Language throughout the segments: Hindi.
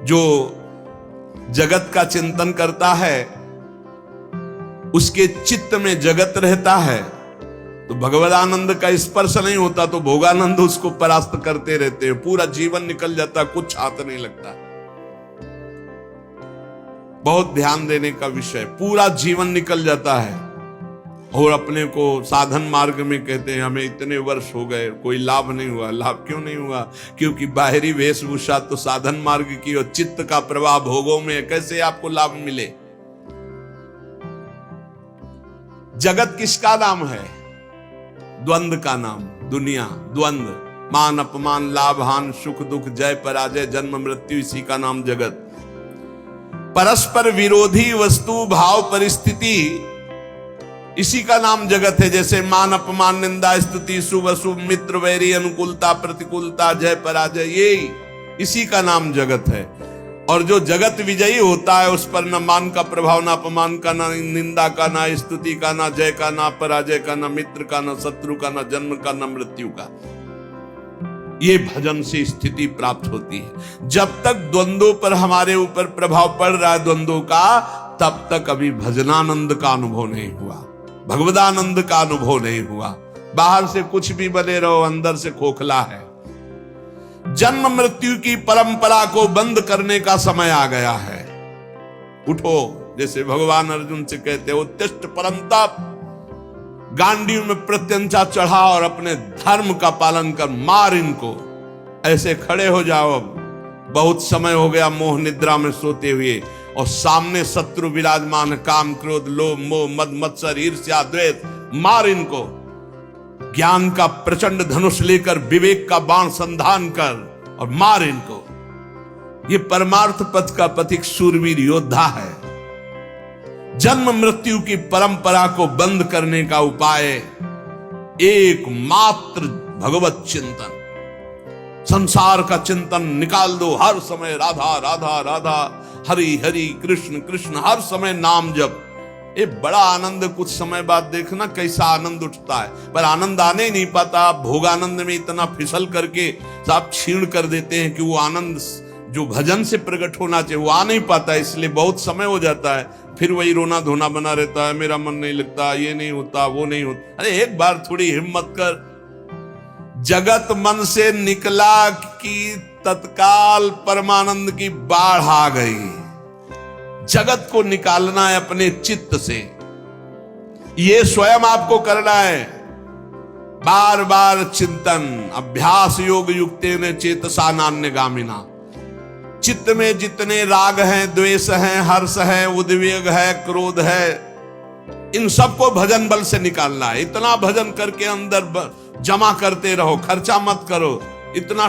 जो जगत का चिंतन करता है उसके चित्त में जगत रहता है, तो भगवदानंद का स्पर्श नहीं होता तो भोगानंद उसको परास्त करते रहते हैं। पूरा जीवन निकल जाता, कुछ हाथ नहीं लगता। बहुत ध्यान देने का विषय, पूरा जीवन निकल जाता है और अपने को साधन मार्ग में कहते हैं हमें इतने वर्ष हो गए, कोई लाभ नहीं हुआ। लाभ क्यों नहीं हुआ? क्योंकि बाहरी वेशभूषा तो साधन मार्ग की और चित्त का प्रवाह भोगों में, कैसे आपको लाभ मिले? जगत किसका नाम है? द्वंद का नाम। दुनिया द्वंद, मान अपमान, लाभ हान, सुख दुख, जय पराजय, जन्म मृत्यु, इसी का नाम जगत। परस्पर विरोधी वस्तु भाव परिस्थिति, इसी का नाम जगत है। जैसे मान अपमान, निंदा स्तुति, शुभ अशुभ, मित्र वैरी, अनुकूलता प्रतिकूलता, जय पराजय, ये इसी का नाम जगत है। और जो जगत विजयी होता है उस पर न मान का प्रभाव, ना अपमान का, ना निंदा का, ना स्तुति का, ना जय का, ना पराजय का, ना मित्र का, ना शत्रु का, ना जन्म का, ना मृत्यु का। ये भजन से स्थिति प्राप्त होती है। जब तक द्वंद्वों पर हमारे ऊपर प्रभाव पड़ रहा है द्वंद्वों का, तब तक अभी भजनानंद का अनुभव नहीं हुआ, भगवदानंद का अनुभव नहीं हुआ। बाहर से कुछ भी बने रहो, अंदर से खोखला है। जन्म मृत्यु की परंपरा को बंद करने का समय आ गया है। उठो, जैसे भगवान अर्जुन से कहते हो उत्तिष्ठ परंतप, गांडीव में प्रत्यंचा चढ़ा और अपने धर्म का पालन कर, मार इनको। ऐसे खड़े हो जाओ। अब बहुत समय हो गया मोह निद्रा में सोते हुए और सामने शत्रु विराजमान, काम क्रोध लोभ मोह मद मत्सर ईर्ष्या द्वेष, मार इनको। ज्ञान का प्रचंड धनुष लेकर विवेक का बाण संधान कर और मार इनको। ये परमार्थ पथ का पथिक शूरवीर योद्धा है। जन्म मृत्यु की परंपरा को बंद करने का उपाय एकमात्र भगवत चिंतन। संसार का चिंतन निकाल दो। हर समय राधा राधा राधा, हरि हरि कृष्ण कृष्ण, हर समय नाम जप। ये बड़ा आनंद, कुछ समय बाद देखना कैसा आनंद उठता है। पर आनंद आने ही नहीं पाता। आप भोगानंद में इतना फिसल करके आप क्षीण कर देते हैं कि वो आनंद जो भजन से प्रकट होना चाहिए वो आ नहीं पाता। इसलिए बहुत समय हो जाता है, फिर वही रोना धोना बना रहता है, मेरा मन नहीं लगता, ये नहीं होता, वो नहीं होता। अरे एक बार थोड़ी हिम्मत कर। जगत मन से निकला कि तत्काल परमानंद की बाढ़ आ गई। जगत को निकालना है अपने चित्त से, ये स्वयं आपको करना है। बार बार चिंतन, अभ्यास योग युक्तेन चेतसा नान्यगामिना। चित्त में जितने राग हैं, द्वेष हैं, हर्ष है, उद्वेग है, क्रोध है, इन सबको भजन बल से निकालना है। इतना भजन करके अंदर जमा करते रहो, खर्चा मत करो। इतना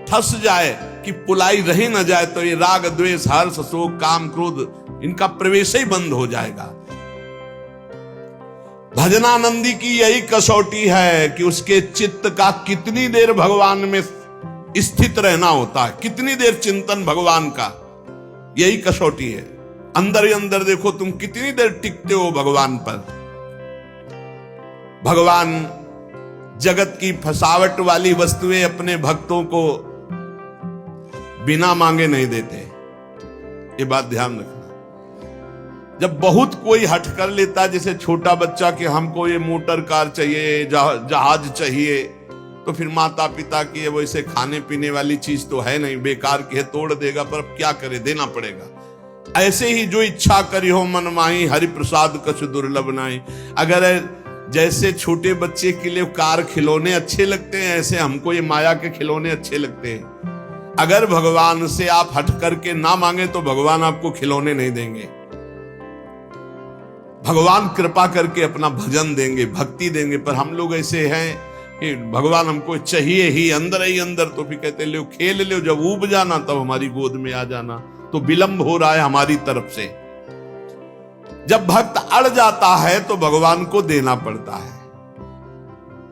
ठस जाए कि पुलाई रही न जाए तो ये राग द्वेष हर्ष शोक काम क्रोध इनका प्रवेश ही बंद हो जाएगा। भजनानंदी की यही कसौटी है कि उसके चित्त का कितनी देर भगवान में स्थित रहना होता है, कितनी देर चिंतन भगवान का, यही कसौटी है। अंदर ही अंदर देखो तुम कितनी देर टिकते हो भगवान पर। भगवान जगत की फसावट वाली वस्तुएं अपने भक्तों को बिना मांगे नहीं देते, ये बात ध्यान रखना। जब बहुत कोई हट कर लेता, जैसे छोटा बच्चा कि हमको ये मोटर कार चाहिए, जहाज चाहिए, तो फिर माता पिता की वैसे खाने पीने वाली चीज तो है नहीं, बेकार की है, तोड़ देगा, पर अब क्या करे, देना पड़ेगा। ऐसे ही जो इच्छा करी हो मन माही, हरि प्रसाद कछु दुर्लभ नाई। अगर जैसे छोटे बच्चे के लिए कार खिलौने अच्छे लगते हैं, ऐसे हमको ये माया के खिलौने अच्छे लगते हैं। अगर भगवान से आप हट करके ना मांगे तो भगवान आपको खिलौने नहीं देंगे। भगवान कृपा करके अपना भजन देंगे, भक्ति देंगे। पर हम लोग ऐसे हैं कि भगवान हमको चाहिए ही अंदर, तो फिर कहते लो खेल लो, जब ऊब जाना तब हमारी गोद में आ जाना। तो विलंब हो रहा है हमारी तरफ से। जब भक्त अड़ जाता है तो भगवान को देना पड़ता है।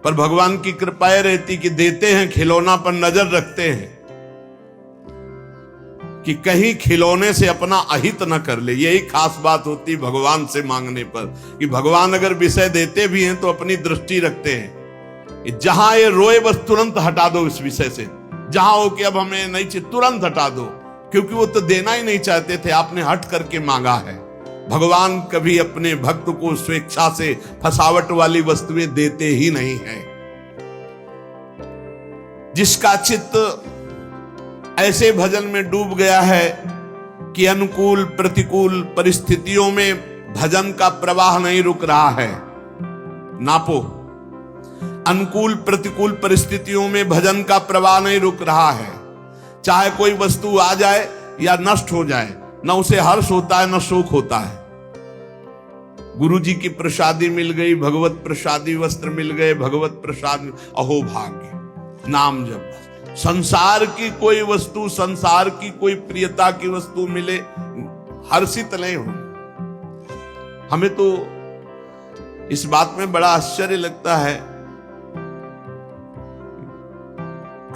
पर भगवान की कृपा रहती कि देते हैं, खिलौना पर नजर रखते हैं कि कहीं खिलौने से अपना अहित न कर ले। यही खास बात होती भगवान से मांगने पर, कि भगवान अगर विषय देते भी हैं तो अपनी दृष्टि रखते हैं। जहां ये रोए बस तुरंत हटा दो इस विषय से। जहां हो कि अब हमें नहीं चाहिए, तुरंत हटा दो, क्योंकि वो तो देना ही नहीं चाहते थे, आपने हट करके मांगा है। भगवान कभी अपने भक्त को स्वेच्छा से फसावट वाली वस्तुएं देते ही नहीं हैं। जिसका चित्त ऐसे भजन में डूब गया है कि अनुकूल प्रतिकूल परिस्थितियों में भजन का प्रवाह नहीं रुक रहा है, नापो। अनुकूल प्रतिकूल परिस्थितियों में भजन का प्रवाह नहीं रुक रहा है। चाहे कोई वस्तु आ जाए या नष्ट हो जाए, न उसे हर्ष होता है न शोक होता है। गुरु जी की प्रसादी मिल गई, भगवत प्रसादी वस्त्र मिल गए, भगवत प्रसाद, अहो भाग्य। नाम जप। संसार की कोई वस्तु, संसार की कोई प्रियता की वस्तु मिले, हर्षित नहीं हो। हमें तो इस बात में बड़ा आश्चर्य लगता है,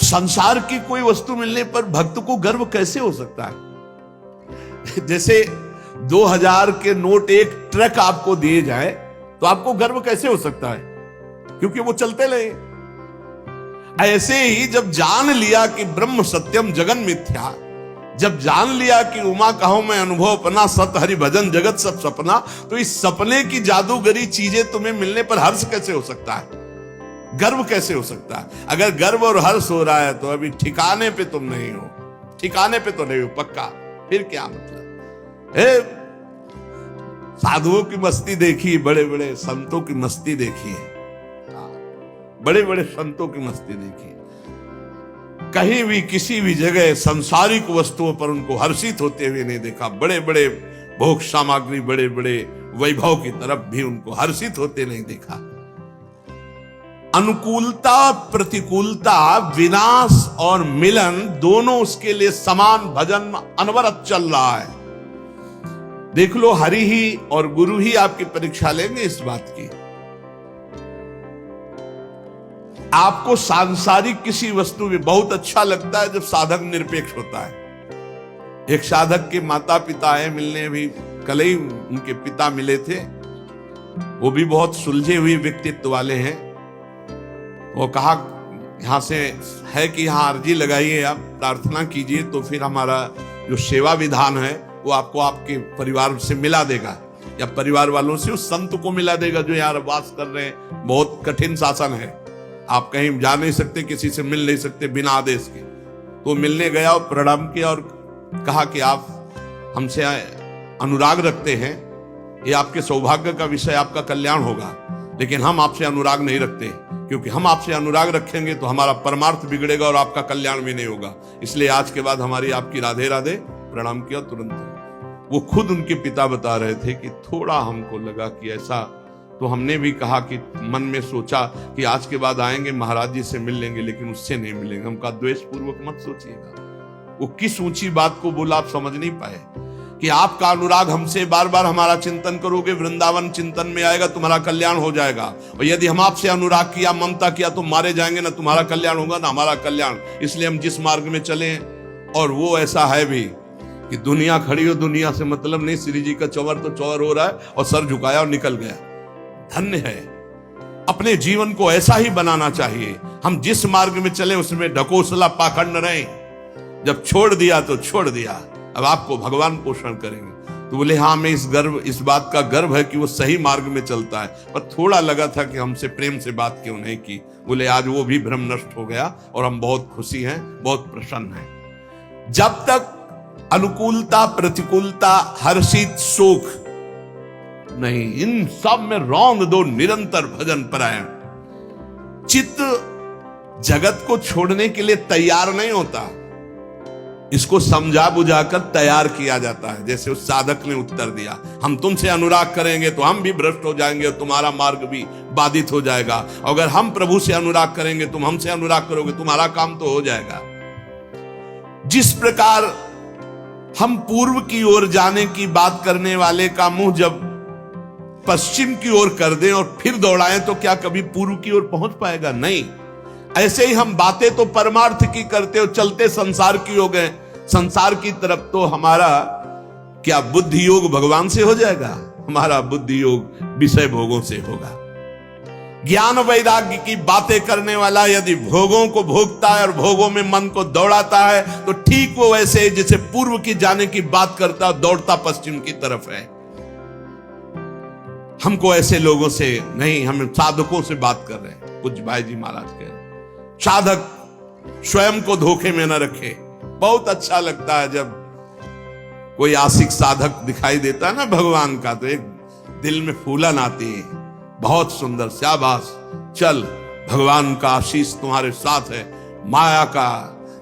संसार की कोई वस्तु मिलने पर भक्त को गर्व कैसे हो सकता है। जैसे 2000 के नोट एक ट्रक आपको दिए जाए तो आपको गर्व कैसे हो सकता है, क्योंकि वो चलते रहे। ऐसे ही जब जान लिया कि ब्रह्म सत्यम जगन मिथ्या, जब जान लिया कि उमा कहो मैं अनुभव अपना, सत हरि भजन जगत सब सपना, तो इस सपने की जादूगरी चीजें तुम्हें मिलने पर हर्ष कैसे हो सकता है, गर्व कैसे हो सकता है। अगर गर्व और हर्ष हो रहा है तो अभी ठिकाने पे तुम नहीं हो, ठिकाने पे तो नहीं हो पक्का। फिर क्या मतलब साधुओं की मस्ती देखी, बड़े बड़े संतों की मस्ती देखी है, बड़े बड़े संतों की मस्ती देखी। कहीं भी किसी भी जगह संसारिक वस्तुओं पर उनको हर्षित होते हुए नहीं देखा। बड़े बड़े भोग सामग्री, बड़े बड़े वैभव की तरफ भी उनको हर्षित होते नहीं देखा। अनुकूलता प्रतिकूलता, विनाश और मिलन दोनों उसके लिए समान भजन अनवरत चल रहा है। देख लो, हरि ही और गुरु ही आपकी परीक्षा लेंगे इस बात की। आपको सांसारिक किसी वस्तु में बहुत अच्छा लगता है जब साधक निरपेक्ष होता है। एक साधक के माता पिता है मिलने, अभी कल ही उनके पिता मिले थे, वो भी बहुत सुलझे हुए व्यक्तित्व वाले हैं। वो कहा यहां से है कि यहां अर्जी लगाइए, आप प्रार्थना कीजिए तो फिर हमारा जो सेवा विधान है वो आपको आपके परिवार से मिला देगा, या परिवार वालों से उस संत को मिला देगा जो यहाँ वास कर रहे हैं। बहुत कठिन शासन है, आप कहीं जा नहीं सकते, किसी से मिल नहीं सकते बिना आदेश के। तो मिलने गया और प्रणाम किया और कहा कि आप हमसे अनुराग रखते हैं, ये आपके सौभाग्य का विषय, आपका कल्याण होगा, लेकिन हम आपसे अनुराग नहीं रखते, क्योंकि हम आपसे अनुराग रखेंगे तो हमारा परमार्थ बिगड़ेगा और आपका कल्याण भी नहीं होगा। इसलिए आज के बाद हमारी आपकी राधे राधे। प्रणाम किया तुरंत। वो खुद उनके पिता बता रहे थे कि थोड़ा हमको लगा कि ऐसा, तो हमने भी कहा कि मन में सोचा कि आज के बाद आएंगे महाराज जी से मिल लेंगे, लेकिन उससे नहीं मिलेंगे। हमका द्वेष पूर्वक मत सोचिएगा। वो किस ऊंची बात को बोला आप समझ नहीं पाए कि आपका अनुराग हमसे, बार बार हमारा चिंतन करोगे, वृंदावन चिंतन में आएगा, तुम्हारा कल्याण हो जाएगा। और यदि हम आपसे अनुराग किया, ममता किया, तो मारे जाएंगे, ना तुम्हारा कल्याण होगा ना हमारा कल्याण। इसलिए हम जिस मार्ग में चले, और वो ऐसा है भी कि दुनिया खड़ी हो, दुनिया से मतलब नहीं, श्री जी का चौवर तो चौवर हो रहा है और सर झुकाया और निकल गया। धन्य है। अपने जीवन को ऐसा ही बनाना चाहिए, हम जिस मार्ग में चले उसमें ढकोसला पाखंड रहे। जब छोड़ दिया तो छोड़ दिया, अब आपको भगवान पोषण करेंगे। तो बोले हाँ, मैं इस बात का गर्व है कि वो सही मार्ग में चलता है, पर थोड़ा लगा था कि हमसे प्रेम से बात क्यों नहीं की। बोले आज वो भी भ्रम नष्ट हो गया और हम बहुत खुशी हैं, बहुत प्रसन्न हैं। जब तक अनुकूलता प्रतिकूलता, हर्षित सुख नहीं, इन सब में रौंद दो निरंतर भजन परायण। चित्त जगत को छोड़ने के लिए तैयार नहीं होता, इसको समझा बुझाकर तैयार किया जाता है। जैसे उस साधक ने उत्तर दिया, हम तुमसे अनुराग करेंगे तो हम भी भ्रष्ट हो जाएंगे और तुम्हारा मार्ग भी बाधित हो जाएगा। अगर हम प्रभु से अनुराग करेंगे, तुम हमसे अनुराग करोगे, तुम्हारा काम तो हो जाएगा। जिस प्रकार हम पूर्व की ओर जाने की बात करने वाले का मुंह जब पश्चिम की ओर कर दें और फिर दौड़ाएं तो क्या कभी पूर्व की ओर पहुंच पाएगा? नहीं। ऐसे ही हम बातें तो परमार्थ की करते हो, चलते संसार की हो गए, संसार की तरफ तो हमारा क्या बुद्धि योग भगवान से हो जाएगा? हमारा बुद्धि योग विषय भोगों से होगा। ज्ञान वैराग्य की बातें करने वाला यदि भोगों को भोगता है और भोगों में मन को दौड़ाता है तो ठीक वो वैसे ही जैसे पूर्व की जाने की बात करता दौड़ता पश्चिम की तरफ है। हमको ऐसे लोगों से नहीं, हम साधकों से बात कर रहे हैं। कुछ भाई जी महाराज कह रहे साधक स्वयं को धोखे में न रखे। बहुत अच्छा लगता है जब कोई आशिक साधक दिखाई देता है ना भगवान का, तो एक दिल में फूलन आती है, बहुत सुंदर, शाबाश, चल भगवान का आशीष तुम्हारे साथ है, माया का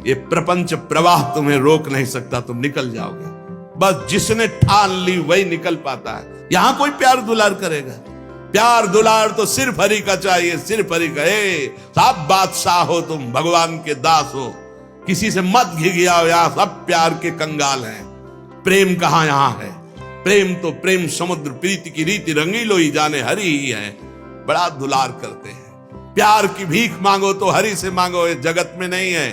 ये प्रपंच प्रवाह तुम्हें रोक नहीं सकता, तुम निकल जाओगे। बस जिसने ठान ली वही निकल पाता है। यहां कोई प्यार दुलार करेगा? प्यार दुलार तो सिर्फ हरि का चाहिए, सिर्फ हरि का। सब बादशाह हो तुम, भगवान के दास हो, किसी से मत घिघियाओ। यहां सब प्यार के कंगाल हैं। प्रेम कहां यहां है? प्रेम तो प्रेम समुद्र प्रीति की रीति रंगीलो ही जाने हरि ही है। बड़ा दुलार करते हैं। प्यार की भीख मांगो तो हरि से मांगो, ये जगत में नहीं है।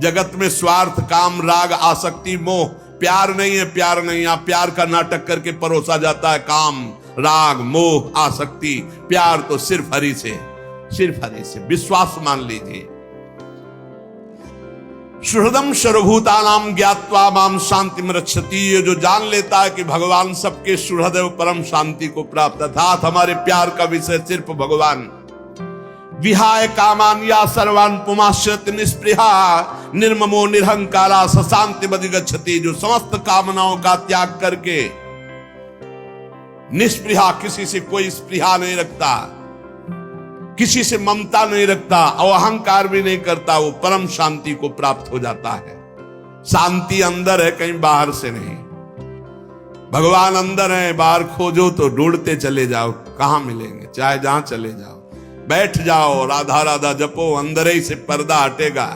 जगत में स्वार्थ, काम, राग, आसक्ति, मोह, प्यार नहीं है। प्यार नहीं, यहां प्यार का नाटक करके परोसा जाता है। काम, राग, मोह, आसक्ति। प्यार तो सिर्फ हरि से, सिर्फ हरि से। विश्वास मान लीजिए। सुहृदम सर्वभूतानां ज्ञात्वा माम शांतिम रक्षति। ये जो जान लेता है कि भगवान सबके सुहृद एवं परम शांति को प्राप्त, अर्थात हमारे प्यार का विषय सिर्फ भगवान। विहाय कामान या सर्वान पुमाश्रित निस्पृहा निर्ममो निरहंकारा सशांति बधिगच्छति। जो समस्त कामनाओं का त्याग करके निस्पृहा, किसी से कोई स्पृहा नहीं रखता, किसी से ममता नहीं रखता और अहंकार भी नहीं करता, वो परम शांति को प्राप्त हो जाता है। शांति अंदर है, कहीं बाहर से नहीं। भगवान अंदर है, बाहर खोजो तो ढूंढते चले जाओ, कहां मिलेंगे? चाहे जहां चले जाओ, बैठ जाओ, राधा राधा जपो, अंदर ही से पर्दा हटेगा।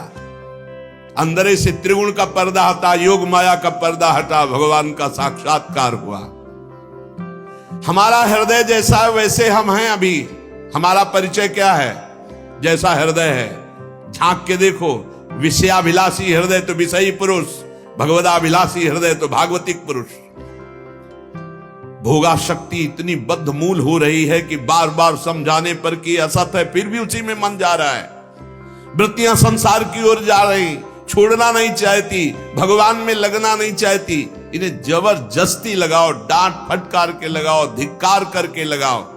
अंदर ही से त्रिगुण का पर्दा हटा, योग माया का पर्दा हटा, भगवान का साक्षात्कार हुआ। हमारा हृदय जैसा है वैसे हम हैं। अभी हमारा परिचय क्या है? जैसा हृदय है, झांक के देखो। विषयाभिलाषी हृदय तो विषयी पुरुष, भगवदाभिलाषी हृदय तो भागवतिक पुरुष। भोगा शक्ति इतनी बद्धमूल हो रही है कि बार बार समझाने पर कि असत है, फिर भी उसी में मन जा रहा है। वृत्तियां संसार की ओर जा रही, छोड़ना नहीं चाहती, भगवान में लगना नहीं चाहती। इन्हें जबरदस्ती लगाओ, डांट फटकार के लगाओ, धिक्कार करके लगाओ।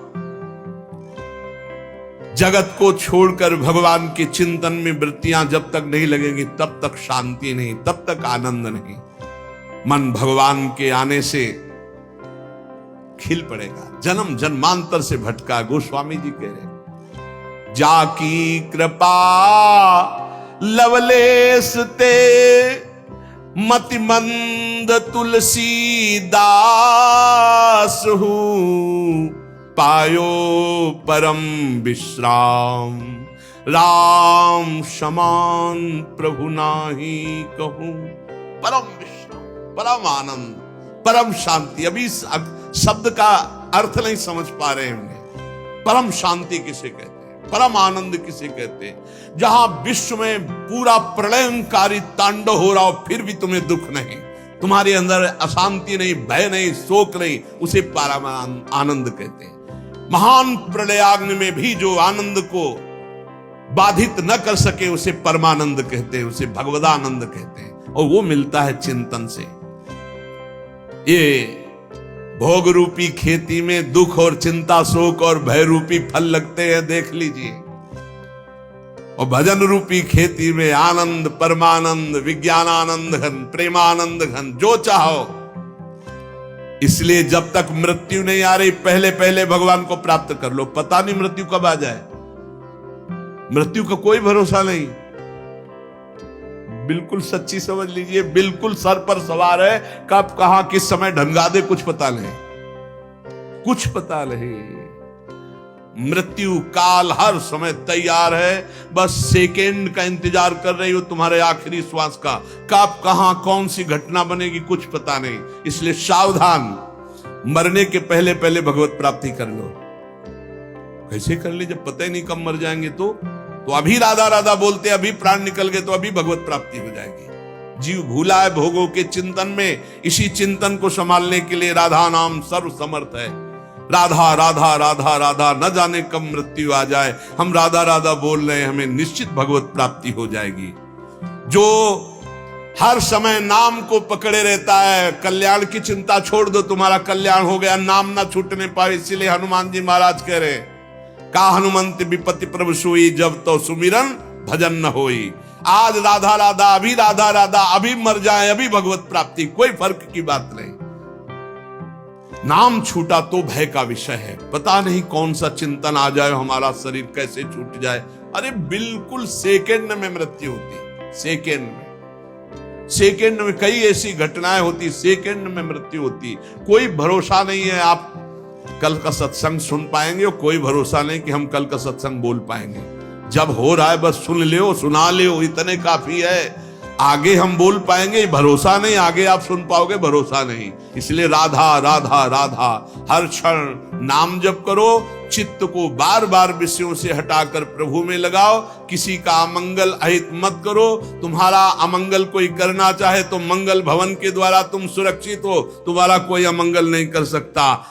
जगत को छोड़कर भगवान के चिंतन में वृत्तियां जब तक नहीं लगेंगी तब तक शांति नहीं, तब तक आनंद नहीं। मन भगवान के आने से खिल पड़ेगा। जन्म जन्मांतर से भटका, गोस्वामी जी कह रहे, जाकी कृपा लवलेस ते मति मंद तुलसी दास हूं, पायो परम विश्राम, राम समान प्रभु नाही कहूं। परम विश्राम, परम आनंद, परम शांति। अभी शब्द का अर्थ नहीं समझ पा रहे हैं। परम शांति किसे कहते हैं, परम आनंद किसे कहते हैं? जहां विश्व में पूरा प्रलयंकारी तांडव हो रहा हो फिर भी तुम्हें दुख नहीं, तुम्हारे अंदर अशांति नहीं, भय नहीं, शोक नहीं, उसे परम आनंद कहते हैं। महान प्रलयाग्नि में भी जो आनंद को बाधित न कर सके उसे परमानंद कहते हैं, उसे भगवदानंद कहते हैं। और वो मिलता है चिंतन से। ये भोग रूपी खेती में दुख और चिंता, शोक और भय रूपी फल लगते हैं, देख लीजिए। और भजन रूपी खेती में आनंद, परमानंद, विज्ञानानंद घन, प्रेमानंद घन, जो चाहो। इसलिए जब तक मृत्यु नहीं आ रही पहले पहले भगवान को प्राप्त कर लो। पता नहीं मृत्यु कब आ जाए, मृत्यु का कोई भरोसा नहीं। बिल्कुल सच्ची समझ लीजिए, बिल्कुल सर पर सवार है, कब कहां किस समय ढंगा दे कुछ पता नहीं, कुछ पता नहीं। मृत्यु काल हर समय तैयार है, बस सेकेंड का इंतजार कर रही हो, तुम्हारे आखिरी श्वास का। कब कहां कौन सी घटना बनेगी कुछ पता नहीं। इसलिए सावधान, मरने के पहले पहले भगवत प्राप्ति कर लो। कैसे कर ली जब पता ही नहीं कब मर जाएंगे? तो अभी राधा राधा बोलते, अभी प्राण निकल गए तो अभी भगवत प्राप्ति हो जाएगी। जीव भूला है भोगों के चिंतन में। इसी चिंतन को संभालने के लिए राधा नाम सर्व समर्थ है। राधा राधा राधा राधा, न जाने कब मृत्यु आ जाए, हम राधा राधा बोल रहे हैं, हमें निश्चित भगवत प्राप्ति हो जाएगी। जो हर समय नाम को पकड़े रहता है, कल्याण की चिंता छोड़ दो, तुम्हारा कल्याण हो गया, नाम ना छूटने पाए। इसीलिए हनुमान जी महाराज कह रहे, का हनुमंत विपत्ति प्रभु सोई, जब तो सुमिरन भजन न होई। आज राधा राधा, अभी राधा राधा, अभी मर जाए, अभी भगवत प्राप्ति, कोई फर्क की बात नहीं। नाम छूटा तो भय का विषय है, पता नहीं कौन सा चिंतन आ जाए, हमारा शरीर कैसे छूट जाए। अरे बिल्कुल सेकंड में मृत्यु होती, सेकंड में कई ऐसी घटनाएं होती, सेकंड में मृत्यु होती। कोई भरोसा नहीं है आप कल का सत्संग सुन पाएंगे, और कोई भरोसा नहीं कि हम कल का सत्संग बोल पाएंगे। जब हो रहा है बस सुन ले, सुना ले, इतने काफी है। आगे हम बोल पाएंगे भरोसा नहीं, आगे आप सुन पाओगे भरोसा नहीं। इसलिए राधा राधा राधा, हर क्षण नाम जप करो, चित्त को बार बार विषयों से हटाकर प्रभु में लगाओ। किसी का अमंगल अहित मत करो। तुम्हारा अमंगल कोई करना चाहे तो मंगल भवन के द्वारा तुम सुरक्षित हो, तुम्हारा कोई अमंगल नहीं कर सकता।